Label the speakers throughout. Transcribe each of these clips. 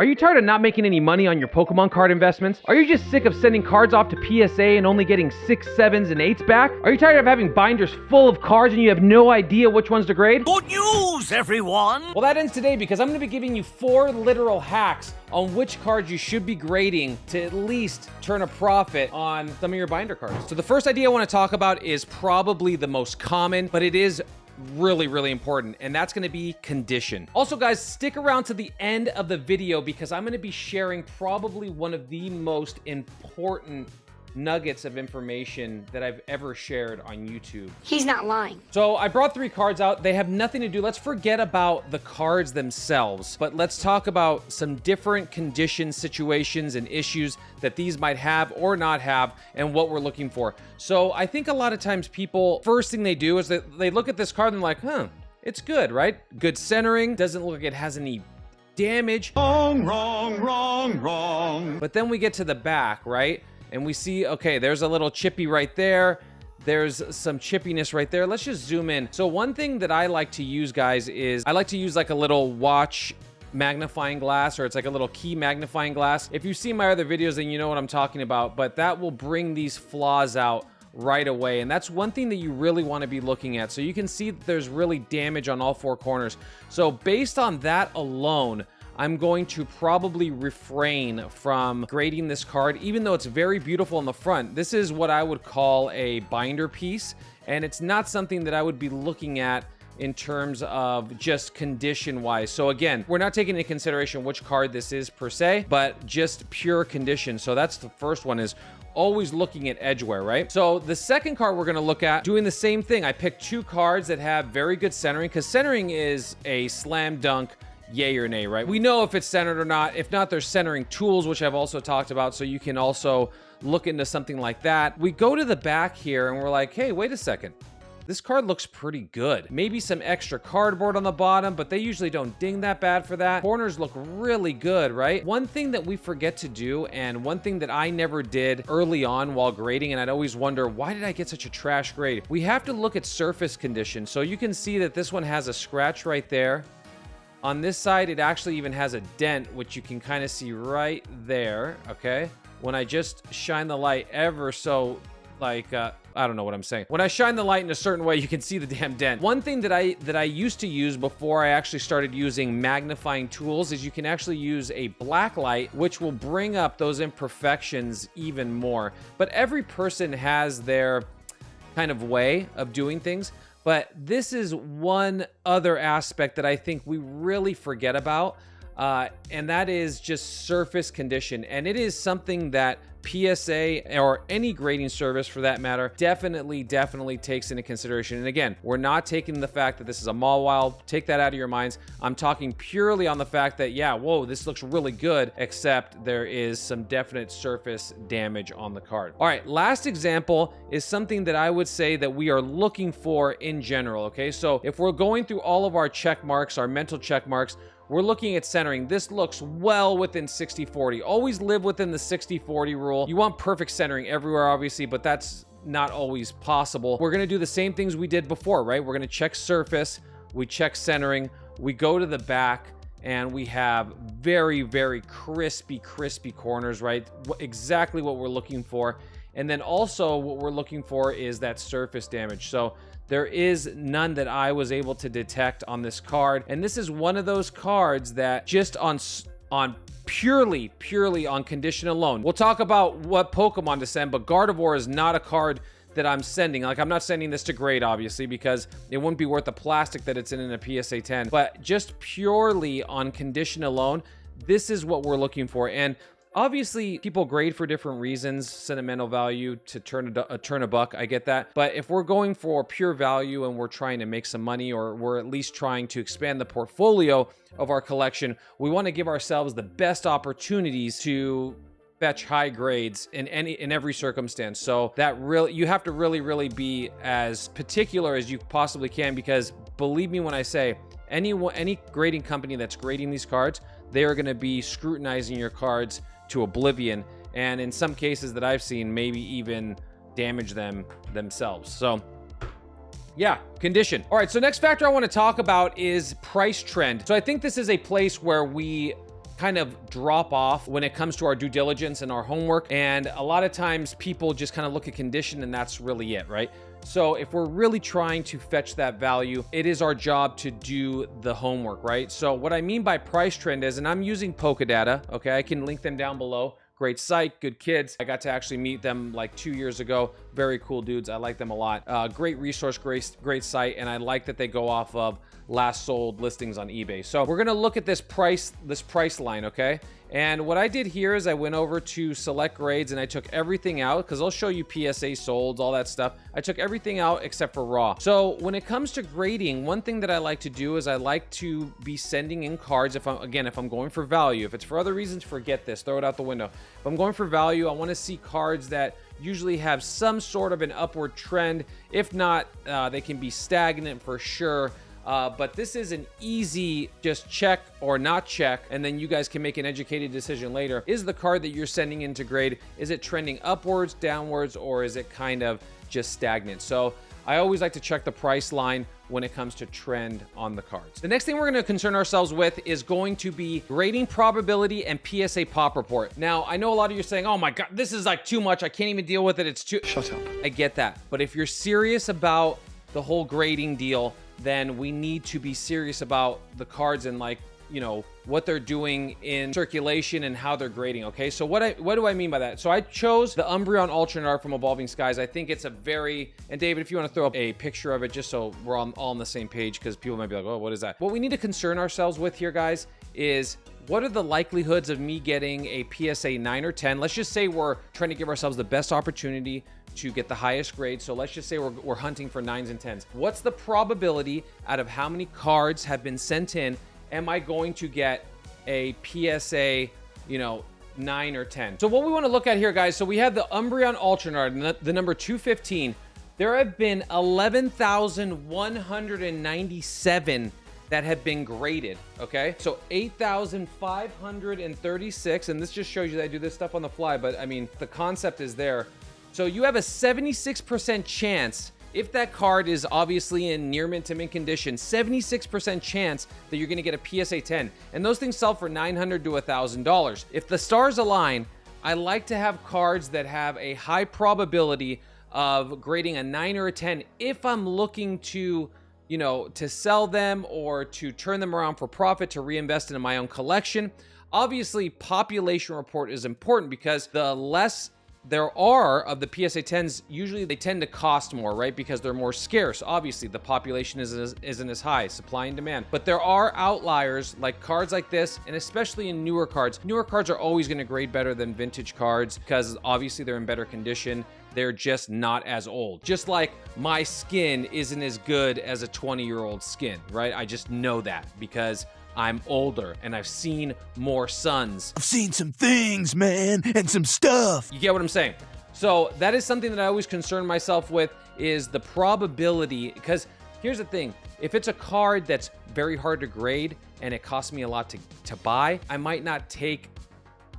Speaker 1: Are you tired of not making any money on your Pokemon card investments? Are you just sick of sending cards off to PSA and only getting 6s, 7s, and 8s back? Are you tired of having binders full of cards and you have no idea which ones to grade?
Speaker 2: Good news, everyone!
Speaker 1: Well, that ends today because I'm going to be giving you 4 literal hacks on which cards you should be grading to at least turn a profit on some of your binder cards. So the first idea I want to talk about is probably the most common, but it is really important, and that's going to be condition. Also, guys, stick around to the end of the video because I'm going to be sharing probably one of the most important nuggets of information that I've ever shared on YouTube.
Speaker 3: He's not lying.
Speaker 1: So I brought 3 cards out. They have nothing to do. Let's forget about the cards themselves, but let's talk about some different condition situations and issues that these might have or not have and what we're looking for. So I think a lot of times people, first thing they do is that they look at this card and they're like, huh, it's good, right? Good centering. Doesn't look like it has any damage.
Speaker 2: Wrong.
Speaker 1: But then we get to the back, right? And we see, okay, there's a little chippy right there. There's some chippiness right there. Let's just zoom in. So one thing that I like to use, guys, is I like to use like a little watch magnifying glass, or it's like a little key magnifying glass. If you see my other videos, then you know what I'm talking about, but that will bring these flaws out right away. And that's one thing that you really want to be looking at. So you can see that there's really damage on all 4 corners. So based on that alone, I'm going to probably refrain from grading this card, even though it's very beautiful in the front. This is what I would call a binder piece, and it's not something that I would be looking at in terms of just condition-wise. So again, we're not taking into consideration which card this is per se, but just pure condition. So that's the first one, is always looking at edge wear, right? So the second card we're going to look at, doing the same thing. I picked 2 cards that have very good centering, because centering is a slam dunk yay or nay, right? We know if it's centered or not. If not, there's centering tools, which I've also talked about, so you can also look into something like that. We go to the back here and we're like, hey, wait a second. This card looks pretty good. Maybe some extra cardboard on the bottom, but they usually don't ding that bad for that. Corners look really good, right? One thing that we forget to do, and one thing that I never did early on while grading, and I'd always wonder, why did I get such a trash grade? We have to look at surface condition. So you can see that this one has a scratch right there. On this side, it actually even has a dent, which you can kind of see right there, okay? When I just shine the light ever so, like, I don't know what I'm saying. When I shine the light in a certain way, you can see the damn dent. One thing that I used to use before I actually started using magnifying tools is you can actually use a black light, which will bring up those imperfections even more. But every person has their kind of way of doing things. But this is one other aspect that I think we really forget about, and that is just surface condition. And it is something that PSA, or any grading service for that matter, definitely takes into consideration. And again, we're not taking the fact that this is a mall wild. Take that out of your minds. I'm talking purely on the fact that, yeah, whoa, this looks really good, except there is some definite surface damage on the card. All right, last example is something that I would say that we are looking for in general, okay? So if we're going through all of our check marks, our mental check marks, we're looking at centering. This looks well within 60-40. Always live within the 60-40 rule. You want perfect centering everywhere, obviously, but that's not always possible. We're going to do the same things we did before, right? We're going to check surface, we check centering, we go to the back, and we have very crispy corners, right? Exactly what we're looking for. And then also what we're looking for is that surface damage. So there is none that I was able to detect on this card. And this is one of those cards that just on purely on condition alone. We'll talk about what Pokemon to send, but Gardevoir is not a card that I'm sending. Like, I'm not sending this to grade, obviously, because it wouldn't be worth the plastic that it's in a PSA 10. But just purely on condition alone, this is what we're looking for. And obviously, people grade for different reasons, sentimental value to turn a buck, I get that. But if we're going for pure value and we're trying to make some money, or we're at least trying to expand the portfolio of our collection, we want to give ourselves the best opportunities to fetch high grades in every circumstance. So that really, you have to really be as particular as you possibly can, because believe me when I say, any grading company that's grading these cards, they are going to be scrutinizing your cards to oblivion, and in some cases that I've seen, maybe even damage them themselves. So yeah, condition. All right, so next factor I want to talk about is price trend. So I think this is a place where we kind of drop off when it comes to our due diligence and our homework. And a lot of times people just kind of look at condition and that's really it, right? So if we're really trying to fetch that value, it is our job to do the homework, right? So what I mean by price trend is, and I'm using Polka Data, okay? I can link them down below. Great site, good kids. I got to actually meet them like 2 years ago. Very cool dudes. I like them a lot. Great resource, great site, and I like that they go off of last sold listings on eBay. So we're gonna look at this price line, okay? And what I did here is I went over to select grades and I took everything out because I'll show you PSA solds, all that stuff. I took everything out except for raw. So when it comes to grading, one thing that I like to do is I like to be sending in cards if I'm going for value. If it's for other reasons, forget this, throw it out the window. If I'm going for value, I want to see cards that usually have some sort of an upward trend. If not, they can be stagnant for sure. But this is an easy just check or not check, and then you guys can make an educated decision later. Is the card that you're sending into grade, is it trending upwards, downwards, or is it kind of just stagnant? So I always like to check the price line when it comes to trend on the cards. The next thing we're going to concern ourselves with is going to be grading probability and PSA pop report. Now, I know a lot of you are saying, oh my God, this is like too much. I can't even deal with it. It's too... Shut up. I get that. But if you're serious about the whole grading deal, then we need to be serious about the cards and like, you know, what they're doing in circulation and how they're grading, okay? So what do I mean by that? So I chose the Umbreon Alternate Art from Evolving Skies. I think it's a very, and David, if you want to throw up a picture of it just so we're all on the same page, because people might be like, oh, what is that? What we need to concern ourselves with here, guys, is what are the likelihoods of me getting a PSA 9 or 10? Let's just say we're trying to give ourselves the best opportunity to get the highest grade. So let's just say we're hunting for 9s and 10s. What's the probability out of how many cards have been sent in? Am I going to get a PSA, 9 or 10? So what we want to look at here, guys, so we have the Umbreon Alternate Art, the number 215. There have been 11,197 that have been graded, okay? So 8,536, and this just shows you that I do this stuff on the fly, but I mean, the concept is there. So you have a 76% chance, if that card is obviously in near mint to mint condition, 76% chance that you're gonna get a PSA 10. And those things sell for $900 to $1,000. If the stars align, I like to have cards that have a high probability of grading a 9 or a 10 if I'm looking to, to sell them or to turn them around for profit, to reinvest into my own collection. Obviously, population report is important because the less there are of the PSA 10s, usually they tend to cost more, right? Because they're more scarce. Obviously, the population isn't as high, supply and demand. But there are outliers like cards like this, and especially in newer cards. Newer cards are always going to grade better than vintage cards because obviously they're in better condition. They're just not as old. Just like my skin isn't as good as a 20-year-old skin, right? I just know that because I'm older and I've seen more suns.
Speaker 2: I've seen some things, man, and some stuff.
Speaker 1: You get what I'm saying? So that is something that I always concern myself with, is the probability, because here's the thing. If it's a card that's very hard to grade and it costs me a lot to buy, I might not take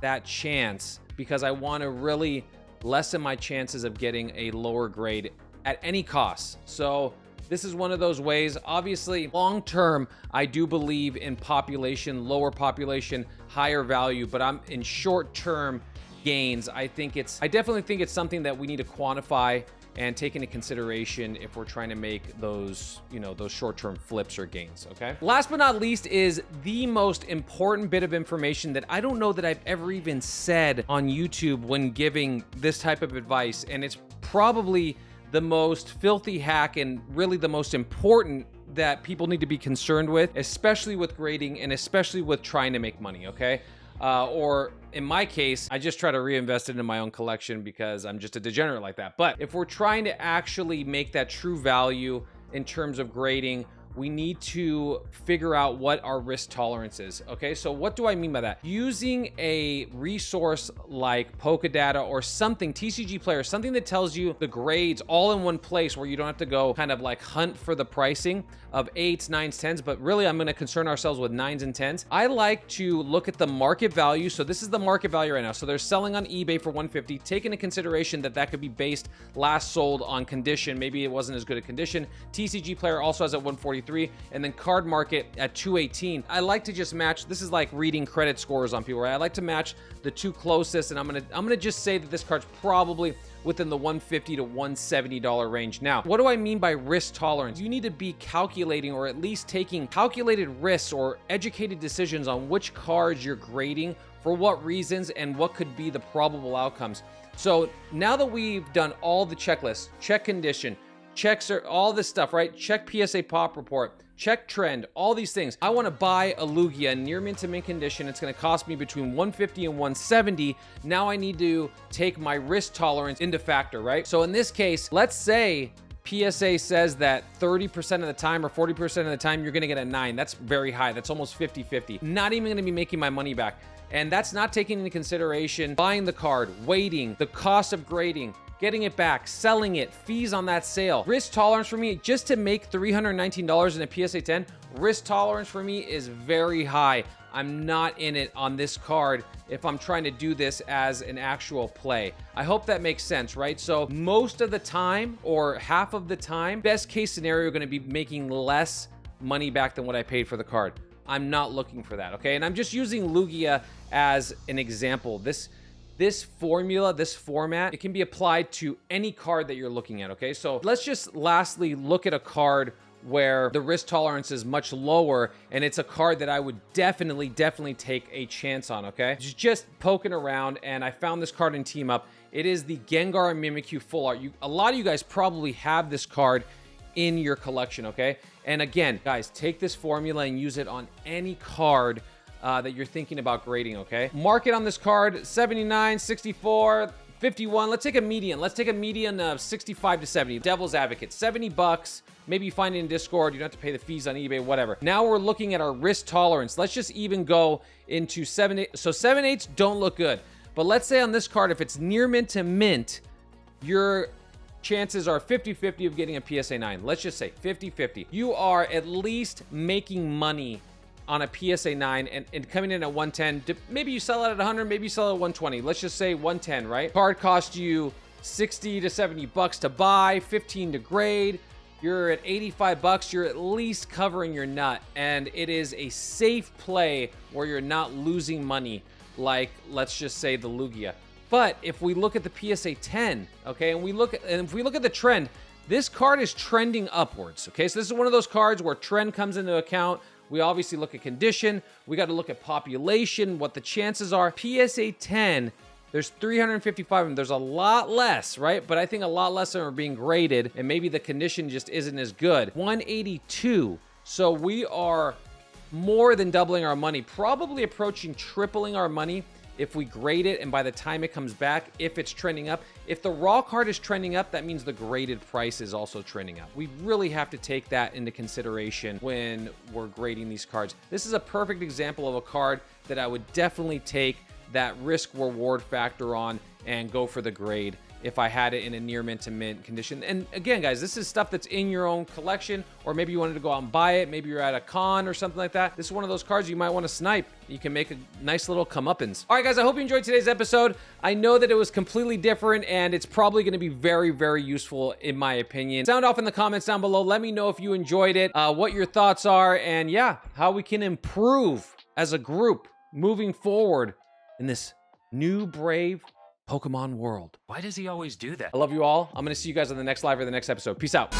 Speaker 1: that chance because I want to really lessen my chances of getting a lower grade at any cost. So this is one of those ways. Obviously, long term, I do believe in population, lower population, higher value, but I'm in short term gains. I definitely think it's something that we need to quantify and take into consideration if we're trying to make those, those short-term flips or gains, okay? Last but not least is the most important bit of information that I don't know that I've ever even said on YouTube when giving this type of advice, and it's probably the most filthy hack and really the most important that people need to be concerned with, especially with grading and especially with trying to make money, okay? Or in my case, I just try to reinvest it into my own collection because I'm just a degenerate like that. But if we're trying to actually make that true value in terms of grading, we need to figure out what our risk tolerance is, okay? So what do I mean by that? Using a resource like Polka Data or something, TCG Player, something that tells you the grades all in one place where you don't have to go kind of like hunt for the pricing of 8s, 9s, 10s, but really I'm gonna concern ourselves with 9s and 10s. I like to look at the market value. So this is the market value right now. So they're selling on eBay for 150. Take into consideration that could be based last sold on condition. Maybe it wasn't as good a condition. TCG Player also has at 143. 233, and then card market at 218. I like to just match. This is like reading credit scores on people, right? I like to match the two closest, and I'm gonna just say that this card's probably within the $150 to $170 range. Now, what do I mean by risk tolerance? You need to be calculating, or at least taking calculated risks or educated decisions on which cards you're grading, for what reasons, and what could be the probable outcomes. So now that we've done all the checklists, check condition, checks are all this stuff, right? Check PSA pop report, check trend, all these things. I want to buy a Lugia near mint to mint condition. It's going to cost me between $150 and $170. Now I need to take my risk tolerance into factor, right? So in this case, let's say PSA says that 30% of the time or 40% of the time you're going to get a 9. That's very high. That's almost 50-50. Not even going to be making my money back. And that's not taking into consideration buying the card, waiting, the cost of grading, getting it back, selling it, fees on that sale. Risk tolerance for me, just to make $319 in a PSA 10, risk tolerance for me is very high. I'm not in it on this card if I'm trying to do this as an actual play. I hope that makes sense, right? So most of the time, or half of the time, best case scenario, going to be making less money back than what I paid for the card. I'm not looking for that, okay? And I'm just using Lugia as an example. This formula, this format, it can be applied to any card that you're looking at, okay? So let's just lastly look at a card where the risk tolerance is much lower, and it's a card that I would definitely take a chance on, okay? Just poking around, and I found this card in Team Up. It is the Gengar Mimikyu Full Art. A lot of you guys probably have this card in your collection, okay? And again, guys, take this formula and use it on any card that you're thinking about grading, okay? Market on this card, 79, 64, 51. Let's take a median. Let's take a median of 65 to 70. Devil's Advocate, 70 bucks. Maybe you find it in Discord. You don't have to pay the fees on eBay, whatever. Now we're looking at our risk tolerance. Let's just even go into 7/8. So 7/8 don't look good. But let's say on this card, if it's near mint to mint, your chances are 50-50 of getting a PSA 9. Let's just say 50-50. You are at least making money on a PSA 9 and coming in at 110. Maybe you sell it at 100, maybe you sell it at 120. Let's just say 110, right? Card cost you 60 to 70 bucks to buy, 15 to grade. You're at 85 bucks. You're at least covering your nut, and it is a safe play where you're not losing money, like let's just say the Lugia. But if we look at the PSA 10, okay, and if we look at the trend, this card is trending upwards, okay? So this is one of those cards where trend comes into account. We obviously look at condition. We got to look at population, what the chances are. PSA 10, there's 355 of them. There's a lot less, right? But I think a lot less of them are being graded, and maybe the condition just isn't as good. 182. So we are more than doubling our money, probably approaching tripling our money if we grade it, and by the time it comes back, if it's trending up. If the raw card is trending up, that means the graded price is also trending up. We really have to take that into consideration when we're grading these cards. This is a perfect example of a card that I would definitely take that risk reward factor on and go for the grade if I had it in a near mint to mint condition. And again, guys, this is stuff that's in your own collection, or maybe you wanted to go out and buy it. Maybe you're at a con or something like that. This is one of those cards you might want to snipe. You can make a nice little comeuppance. All right, guys, I hope you enjoyed today's episode. I know that it was completely different, and it's probably going to be very, very useful in my opinion. Sound off in the comments down below. Let me know if you enjoyed it, what your thoughts are, and yeah, how we can improve as a group moving forward in this new, brave Pokemon world.
Speaker 3: Why does he always do that?
Speaker 1: I love you all. I'm going to see you guys on the next live or the next episode. Peace out.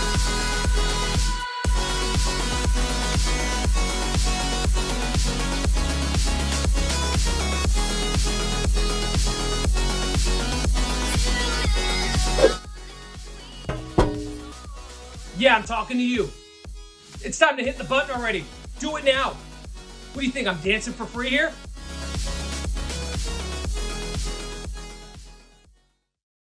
Speaker 4: Yeah, I'm talking to you. It's time to hit the button already. Do it now. What do you think, I'm dancing for free here?